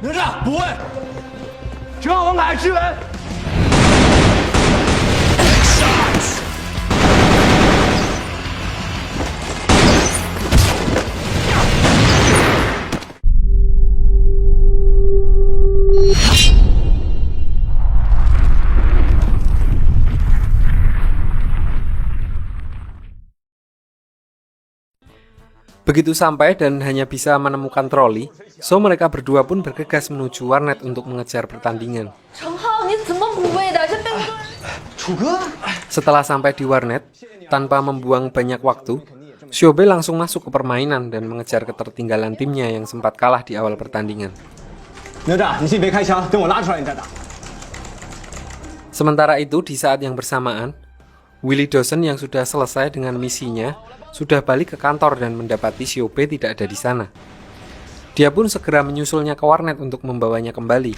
哪吒，不会，只要王凯支援。Begitu sampai dan hanya bisa menemukan troli, so mereka berdua pun bergegas menuju warnet untuk mengejar pertandingan. Setelah sampai di warnet, tanpa membuang banyak waktu, Xiaobei langsung masuk ke permainan dan mengejar ketertinggalan timnya yang sempat kalah di awal pertandingan. Sementara itu, di saat yang bersamaan, Willy Dawson yang sudah selesai dengan misinya sudah balik ke kantor dan mendapati Xiaobei tidak ada di sana. Dia pun segera menyusulnya ke warnet untuk membawanya kembali.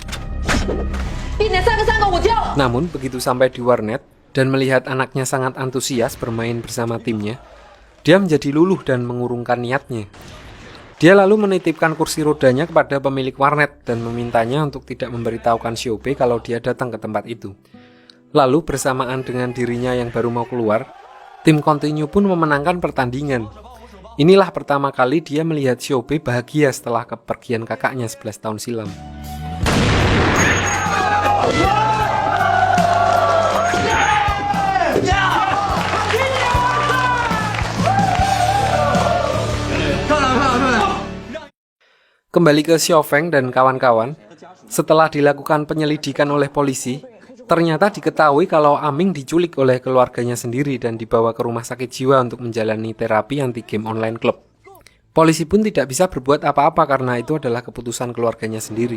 Namun begitu sampai di warnet dan melihat anaknya sangat antusias bermain bersama timnya, dia menjadi luluh dan mengurungkan niatnya. Dia lalu menitipkan kursi rodanya kepada pemilik warnet dan memintanya untuk tidak memberitahukan Xiaobei kalau dia datang ke tempat itu. Lalu bersamaan dengan dirinya yang baru mau keluar, tim kontinu pun memenangkan pertandingan. Inilah pertama kali dia melihat Xiaobei bahagia setelah kepergian kakaknya 11 tahun silam. Kembali ke Xiaofeng dan kawan-kawan, setelah dilakukan penyelidikan oleh polisi, ternyata diketahui kalau Aming diculik oleh keluarganya sendiri dan dibawa ke rumah sakit jiwa untuk menjalani terapi anti-game online club. Polisi pun tidak bisa berbuat apa-apa karena itu adalah keputusan keluarganya sendiri.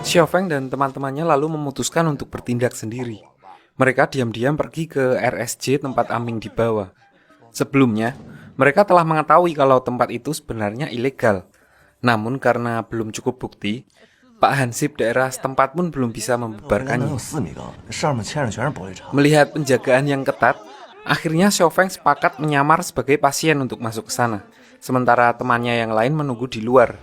Xiaofeng dan teman-temannya lalu memutuskan untuk bertindak sendiri. Mereka diam-diam pergi ke RSJ tempat Aming dibawa. Sebelumnya, mereka telah mengetahui kalau tempat itu sebenarnya ilegal. Namun karena belum cukup bukti, Pak Hansip daerah setempat pun belum bisa membubarkannya. Melihat penjagaan yang ketat, akhirnya Xiaofeng sepakat menyamar sebagai pasien untuk masuk ke sana. Sementara temannya yang lain menunggu di luar.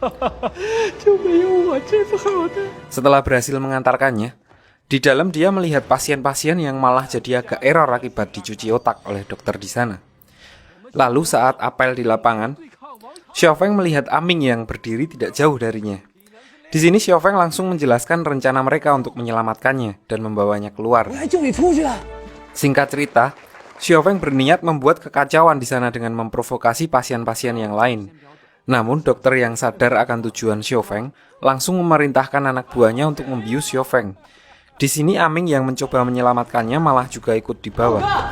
Setelah berhasil mengantarkannya, di dalam dia melihat pasien-pasien yang malah jadi agak error akibat dicuci otak oleh dokter di sana. Lalu saat apel di lapangan, Xiaofeng melihat Aming yang berdiri tidak jauh darinya. Di sini Xiaofeng langsung menjelaskan rencana mereka untuk menyelamatkannya dan membawanya keluar. Singkat cerita, Xiaofeng berniat membuat kekacauan di sana dengan memprovokasi pasien-pasien yang lain. Namun dokter yang sadar akan tujuan Xiaofeng langsung memerintahkan anak buahnya untuk membius Xiaofeng. Di sini Aming yang mencoba menyelamatkannya malah juga ikut dibawa.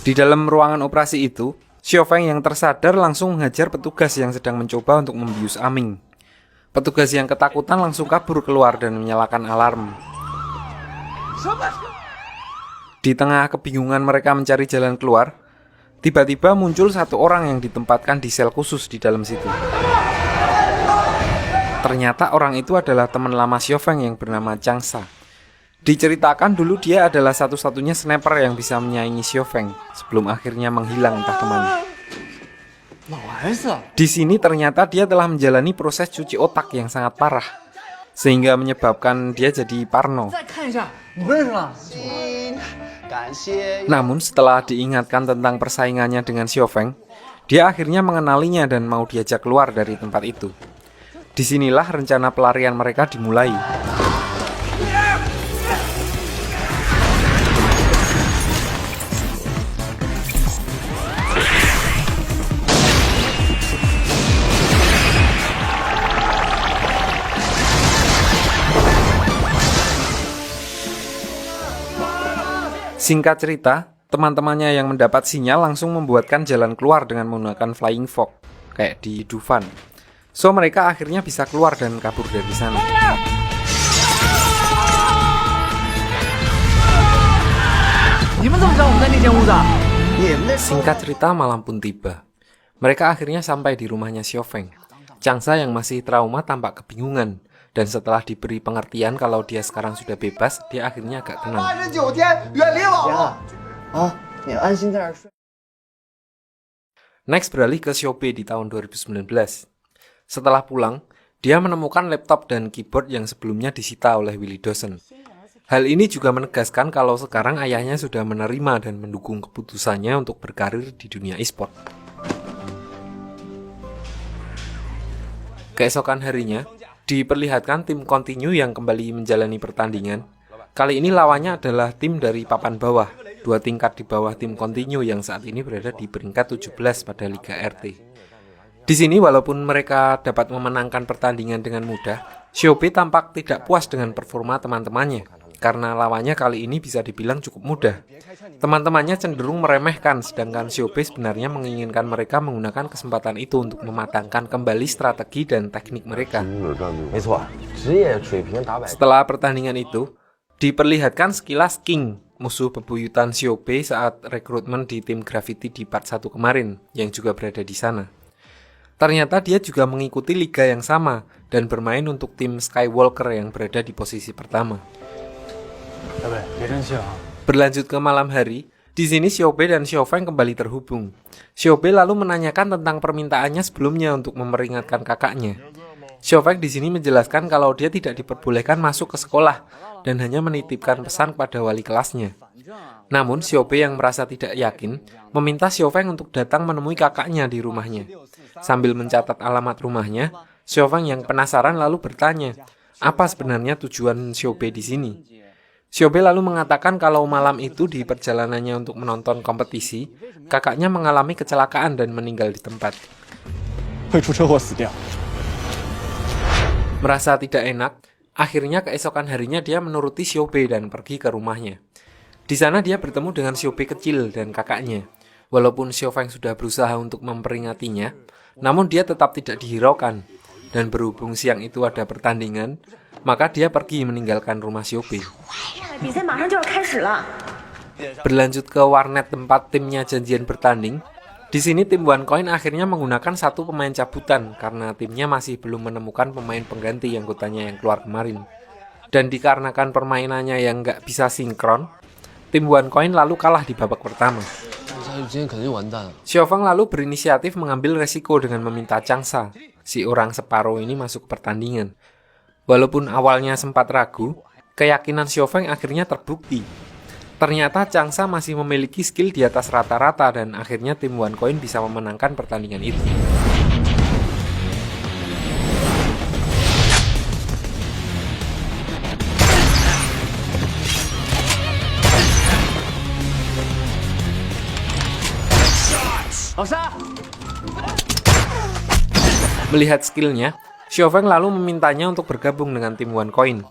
Di dalam ruangan operasi itu, Xiaofeng yang tersadar langsung menghajar petugas yang sedang mencoba untuk membius Aming. Petugas yang ketakutan langsung kabur keluar dan menyalakan alarm. Di tengah kebingungan mereka mencari jalan keluar, tiba-tiba muncul satu orang yang ditempatkan di sel khusus di dalam situ. Ternyata orang itu adalah teman lama Xiaofeng yang bernama Chang Sa. Diceritakan dulu dia adalah satu-satunya sniper yang bisa menyaingi Xiaofeng sebelum akhirnya menghilang entah kemana. Di sini ternyata dia telah menjalani proses cuci otak yang sangat parah, sehingga menyebabkan dia jadi parno. Namun setelah diingatkan tentang persaingannya dengan Xiaofeng, dia akhirnya mengenalinya dan mau diajak keluar dari tempat itu. Disinilah rencana pelarian mereka dimulai. Singkat cerita, teman-temannya yang mendapat sinyal langsung membuatkan jalan keluar dengan menggunakan flying fog, kayak di Dufan. So mereka akhirnya bisa keluar dan kabur dari sana. Singkat cerita, malam pun tiba. Mereka akhirnya sampai di rumahnya Xiaofeng. Chang Sa yang masih trauma tampak kebingungan. Dan setelah diberi pengertian kalau dia sekarang sudah bebas, dia akhirnya agak tenang. Next beralih ke Xiaobei di tahun 2019. Setelah pulang, dia menemukan laptop dan keyboard yang sebelumnya disita oleh Willy Dawson. Hal ini juga menegaskan kalau sekarang ayahnya sudah menerima dan mendukung keputusannya untuk berkarir di dunia e-sport. Keesokan harinya, diperlihatkan tim Continue yang kembali menjalani pertandingan. Kali ini lawannya adalah tim dari papan bawah, 2 tingkat di bawah tim Continue yang saat ini berada di peringkat 17 pada Liga RT. Di sini walaupun mereka dapat memenangkan pertandingan dengan mudah, Xiaobei tampak tidak puas dengan performa teman-temannya, karena lawannya kali ini bisa dibilang cukup mudah. Teman-temannya cenderung meremehkan, sedangkan Xiaobei sebenarnya menginginkan mereka menggunakan kesempatan itu untuk mematangkan kembali strategi dan teknik mereka. Setelah pertandingan itu, diperlihatkan sekilas King, musuh bebuyutan Xiaobei saat rekrutmen di tim Gravity di part 1 kemarin, yang juga berada di sana. Ternyata dia juga mengikuti liga yang sama dan bermain untuk tim Skywalker yang berada di posisi pertama. Berlanjut ke malam hari, di sini Xiaobei dan Xiaofeng kembali terhubung. Xiaobei lalu menanyakan tentang permintaannya sebelumnya untuk memperingatkan kakaknya. Xiaofeng di sini menjelaskan kalau dia tidak diperbolehkan masuk ke sekolah dan hanya menitipkan pesan kepada wali kelasnya. Namun Xiaobei yang merasa tidak yakin meminta Xiaofeng untuk datang menemui kakaknya di rumahnya. Sambil mencatat alamat rumahnya, Xiaofeng yang penasaran lalu bertanya, apa sebenarnya tujuan Xiaobei di sini? Xiaobei lalu mengatakan kalau malam itu di perjalanannya untuk menonton kompetisi, kakaknya mengalami kecelakaan dan meninggal di tempat. Merasa tidak enak, akhirnya keesokan harinya dia menuruti Xiaobei dan pergi ke rumahnya. Di sana dia bertemu dengan Xiaobei kecil dan kakaknya. Walaupun Xiaofeng sudah berusaha untuk memperingatinya, namun dia tetap tidak dihiraukan. Dan berhubung siang itu ada pertandingan, maka dia pergi meninggalkan rumah Xiaobei. Berlanjut ke warnet tempat timnya janjian bertanding. Di sini tim OneCoin akhirnya menggunakan 1 pemain cabutan karena timnya masih belum menemukan pemain pengganti anggotanya yang keluar kemarin. Dan dikarenakan permainannya yang nggak bisa sinkron, tim OneCoin lalu kalah di babak pertama. Xiaofeng lalu berinisiatif mengambil resiko dengan meminta Changsa, si orang separuh ini masuk ke pertandingan. Walaupun awalnya sempat ragu, keyakinan Xiaofeng akhirnya terbukti. Ternyata Changsa masih memiliki skill di atas rata-rata dan akhirnya tim OneCoin bisa memenangkan pertandingan itu. Melihat skillnya, Xiaofeng lalu memintanya untuk bergabung dengan tim OneCoin.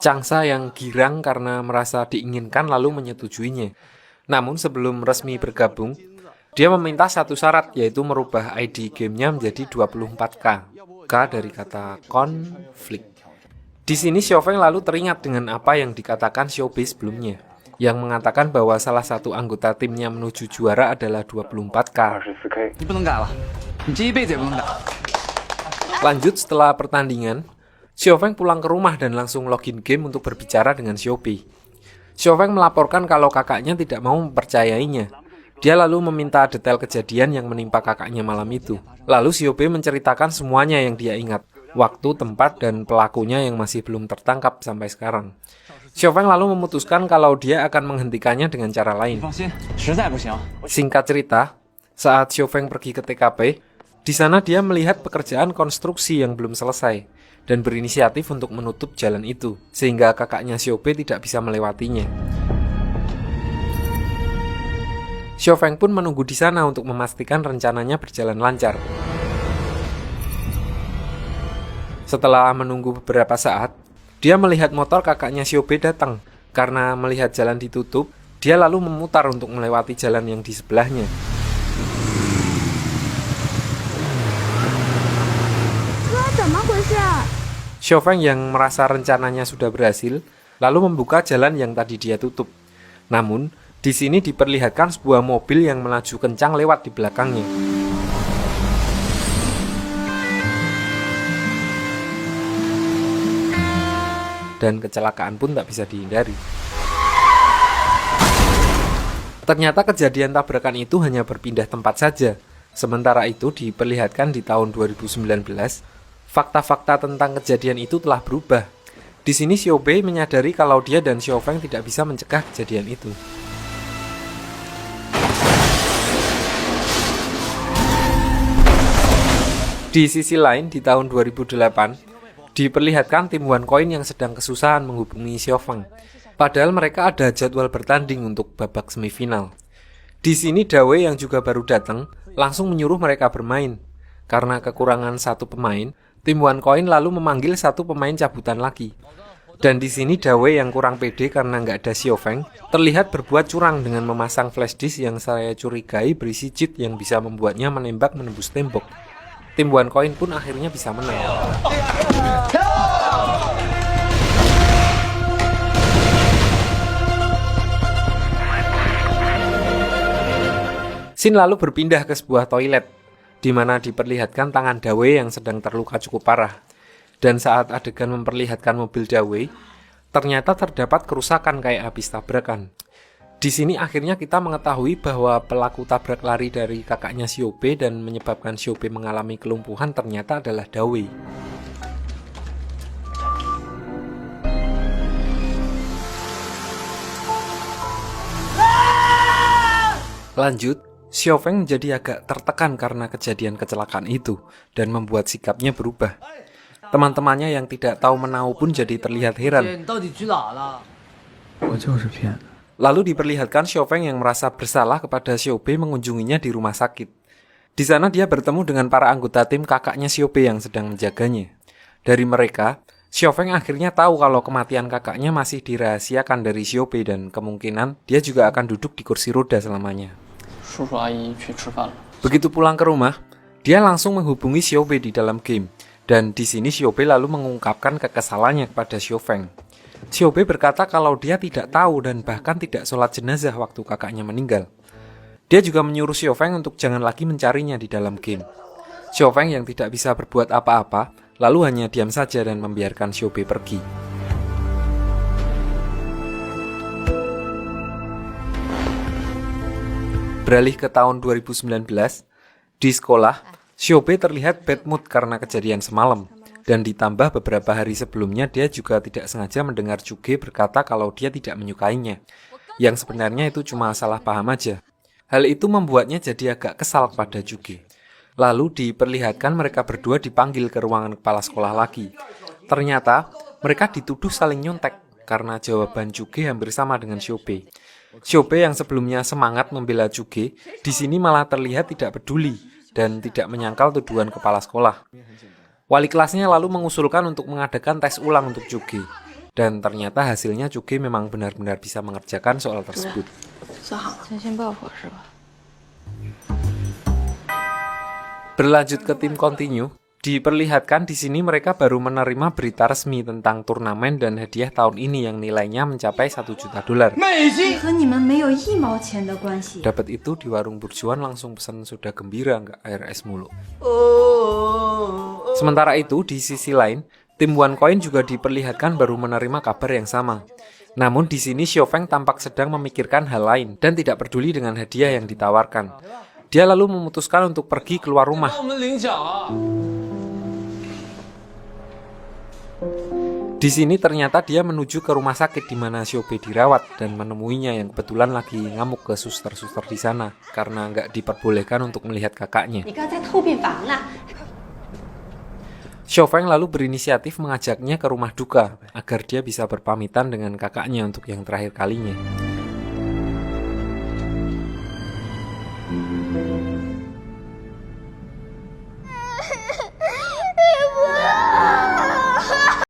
Changsa yang girang karena merasa diinginkan lalu menyetujuinya. Namun sebelum resmi bergabung, dia meminta satu syarat, yaitu merubah ID gamenya menjadi 24K. K dari kata konflik. Di sini Xiaofeng lalu teringat dengan apa yang dikatakan Xiaobei sebelumnya, yang mengatakan bahwa salah satu anggota timnya menuju juara adalah 24K. Lanjut setelah pertandingan, Xiaofeng pulang ke rumah dan langsung login game untuk berbicara dengan Xiaobei. Xiaofeng melaporkan kalau kakaknya tidak mau mempercayainya. Dia lalu meminta detail kejadian yang menimpa kakaknya malam itu. Lalu Xiaobei menceritakan semuanya yang dia ingat, waktu, tempat, dan pelakunya yang masih belum tertangkap sampai sekarang. Xiaofeng lalu memutuskan kalau dia akan menghentikannya dengan cara lain. Singkat cerita, saat Xiaofeng pergi ke TKP, di sana dia melihat pekerjaan konstruksi yang belum selesai dan berinisiatif untuk menutup jalan itu, sehingga kakaknya Xiaobei tidak bisa melewatinya. Xiaofeng pun menunggu di sana untuk memastikan rencananya berjalan lancar. Setelah menunggu beberapa saat, dia melihat motor kakaknya Xiaobei datang. Karena melihat jalan ditutup, dia lalu memutar untuk melewati jalan yang di sebelahnya. Xiaofeng yang merasa rencananya sudah berhasil, lalu membuka jalan yang tadi dia tutup. Namun, di sini diperlihatkan sebuah mobil yang melaju kencang lewat di belakangnya. Dan kecelakaan pun tak bisa dihindari. Ternyata kejadian tabrakan itu hanya berpindah tempat saja. Sementara itu diperlihatkan di tahun 2019, fakta-fakta tentang kejadian itu telah berubah. Di sini Xiaobei menyadari kalau dia dan Xiaofeng tidak bisa mencegah kejadian itu. Di sisi lain, di tahun 2008, diperlihatkan tim OneCoin yang sedang kesusahan menghubungi Xiaofeng. Padahal mereka ada jadwal bertanding untuk babak semifinal. Di sini Dawei yang juga baru datang langsung menyuruh mereka bermain. Karena kekurangan satu pemain, tim OneCoin lalu memanggil satu pemain cabutan lagi. Dan di sini Dawei yang kurang pede karena nggak ada Xiaofeng terlihat berbuat curang dengan memasang flash disk yang saya curigai berisi cheat yang bisa membuatnya menembak menembus tembok. Tim OneCoin pun akhirnya bisa menang. Scene lalu berpindah ke sebuah toilet, di mana diperlihatkan tangan Dawei yang sedang terluka cukup parah. Dan saat adegan memperlihatkan mobil Dawei, ternyata terdapat kerusakan kayak habis tabrakan. Di sini akhirnya kita mengetahui bahwa pelaku tabrak lari dari kakaknya Xiaobei dan menyebabkan Xiaobei mengalami kelumpuhan ternyata adalah Dawei. Lanjut, Xiaofeng menjadi agak tertekan karena kejadian kecelakaan itu dan membuat sikapnya berubah. Teman-temannya yang tidak tahu menau pun jadi terlihat heran. Lalu diperlihatkan Xiaofeng yang merasa bersalah kepada Xiaobei mengunjunginya di rumah sakit. Di sana dia bertemu dengan para anggota tim kakaknya Xiaobei yang sedang menjaganya. Dari mereka, Xiaofeng akhirnya tahu kalau kematian kakaknya masih dirahasiakan dari Xiaobei dan kemungkinan dia juga akan duduk di kursi roda selamanya. Begitu pulang ke rumah, dia langsung menghubungi Xiaobei di dalam game. Dan di sini Xiaobei lalu mengungkapkan kekesalannya kepada Xiaofeng. Xiaobei berkata kalau dia tidak tahu dan bahkan tidak sholat jenazah waktu kakaknya meninggal. Dia juga menyuruh Xiaofeng untuk jangan lagi mencarinya di dalam game. Xiaofeng yang tidak bisa berbuat apa-apa, lalu hanya diam saja dan membiarkan Xiaobei pergi. Beralih ke tahun 2019, di sekolah, Xiaobei terlihat bad mood karena kejadian semalam. Dan ditambah beberapa hari sebelumnya dia juga tidak sengaja mendengar Juge berkata kalau dia tidak menyukainya. Yang sebenarnya itu cuma salah paham aja. Hal itu membuatnya jadi agak kesal kepada Juge. Lalu diperlihatkan mereka berdua dipanggil ke ruangan kepala sekolah lagi. Ternyata mereka dituduh saling nyontek karena jawaban Juge hampir sama dengan Xiaobei. Xiaobei yang sebelumnya semangat membela Juge, di sini malah terlihat tidak peduli dan tidak menyangkal tuduhan kepala sekolah. Wali kelasnya lalu mengusulkan untuk mengadakan tes ulang untuk Juge. Dan ternyata hasilnya Juge memang benar-benar bisa mengerjakan soal tersebut. Berlanjut ke tim continue, diperlihatkan di sini mereka baru menerima berita resmi tentang turnamen dan hadiah tahun ini yang nilainya mencapai $1 juta. Dapat itu di warung burjuan langsung pesan soda gembira, nggak air es mulu. Sementara itu di sisi lain, tim OneCoin juga diperlihatkan baru menerima kabar yang sama. Namun di sini Xiaofeng tampak sedang memikirkan hal lain dan tidak peduli dengan hadiah yang ditawarkan. Dia lalu memutuskan untuk pergi keluar rumah. Di sini ternyata dia menuju ke rumah sakit di mana Xiaobei dirawat dan menemuinya yang kebetulan lagi ngamuk ke suster-suster di sana karena nggak diperbolehkan untuk melihat kakaknya. Xiaofeng lalu berinisiatif mengajaknya ke rumah duka agar dia bisa berpamitan dengan kakaknya untuk yang terakhir kalinya.